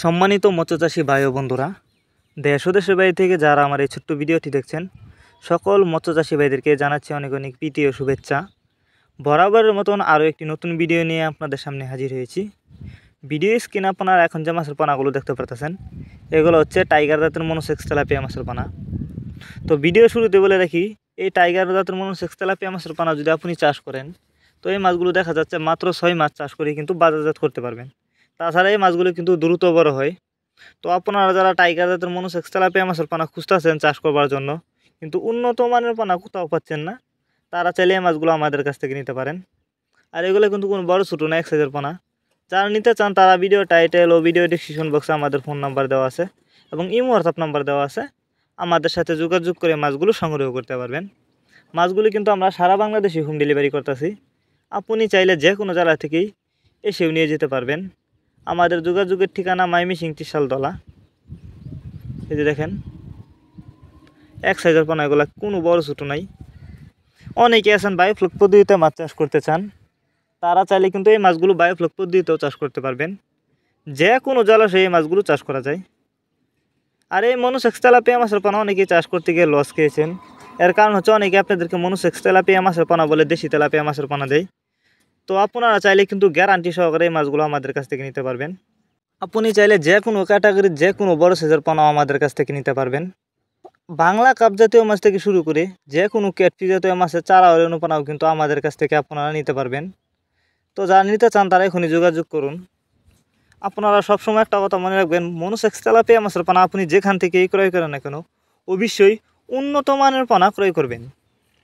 সম্মানিত মৎস্যচাষী ভাই ও বন্ধুরা, দেশ ও দেশের বাইরে থেকে যারা আমার এই ছোট্ট ভিডিওটি দেখছেন, সকল মৎস্যচাষী ভাইদেরকে জানাচ্ছি অনেক অনেক প্রীতি ও শুভেচ্ছা। বরাবরের মতন আরও একটি নতুন ভিডিও নিয়ে আপনাদের সামনে হাজির হয়েছি। ভিডিও স্ক্রিনে আপনারা এখন যে মাছের পানাগুলো দেখতে পারতেছেন, এগুলো হচ্ছে টাইগার জাতের মনোসেক্স তেলাপিয়া মাছের পানা। তো ভিডিও শুরুতে বলে রাখি, এই টাইগার জাতের মনোসেক্স তেলাপিয়া মাছের পানা যদি আপনি চাষ করেন, তো এই মাছগুলো দেখা যাচ্ছে মাত্র 6 মাস চাষ করে কিন্তু বাজারজাত করতে পারবেন। তাছাড়া এই মাছগুলো কিন্তু দ্রুত বড় হয়। তো আপনারা যারা টাইগার জাতের মনোসেক্স তেলাপিয়া মাছের পানা খুঁজতেছেন চাষ করবার জন্য, কিন্তু উন্নত মানের পানা কোথাও পাচ্ছেন না, তারা চাইলে এই মাছগুলো আমাদের কাছ থেকে নিতে পারেন। আর এগুলো কিন্তু কোনো বড় ছোটো না, এক সাইজের পানা। যারা নিতে চান তারা ভিডিও টাইটেল ও ভিডিও ডিসক্রিপশন বক্সে আমাদের ফোন নাম্বার দেওয়া আছে এবং ইমো হোয়াটসঅ্যাপ নাম্বার দেওয়া আছে, আমাদের সাথে যোগাযোগ করে মাছগুলো সংগ্রহ করতে পারবেন। মাছগুলি কিন্তু আমরা সারা বাংলাদেশে হোম ডেলিভারি করতেছি। আপনি চাইলে যে কোনো জেলা থেকেই এসেও নিয়ে যেতে পারবেন। আমাদের যোগাযোগের ঠিকানা ময়মনসিংহ ত্রিশালতলা। এই যে দেখেন, এক সাইজের পানা, এগুলো কোনো বড় ছোটো নাই। অনেকে আছেন বায়োফ্লক পদ্ধতিতে মাছ চাষ করতে চান, তারা চাইলে কিন্তু এই মাছগুলো বায়োফ্লক পদ্ধতিতেও চাষ করতে পারবেন। যে কোনো জলাশয়ে এই মাছগুলো চাষ করা যায়। আর এই মনোসেক্স তেলাপিয়া মাছের পানা অনেকেই চাষ করতে গিয়ে লস খেয়েছেন। এর কারণ হচ্ছে অনেকে আপনাদেরকে মনোসেক্স তেলাপিয়া মাছের পানা বলে দেশি তেলাপিয়া মাছের পানা দেয়। তো আপনারা চাইলে কিন্তু গ্যারান্টি সহকারে এই মাছগুলো আমাদের কাছ থেকে নিতে পারবেন। আপনি চাইলে যে কোনো ক্যাটাগরির যে কোনো বড় সাইজের পানাও আমাদের কাছ থেকে নিতে পারবেন। বাংলা কাপ জাতীয় মাছ থেকে শুরু করে যে কোনো ক্যাটফি জাতীয় মাছের চারা ও রেণু পানাও কিন্তু আমাদের কাছ থেকে আপনারা নিতে পারবেন। তো যারা নিতে চান তারা এখনই যোগাযোগ করুন। আপনারা সবসময় একটা কথা মনে রাখবেন, মনোসেক্স তেলাপিয়া মাছের পানা আপনি যেখান থেকেই ক্রয় করেন না কেন, অবশ্যই উন্নত মানের পানা ক্রয় করবেন।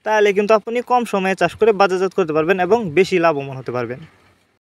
তাহলে কিন্তু আপনি কম সময়ে চাষ করে বাজারজাত করতে পারবেন এবং বেশি লাভবান হতে পারবেন।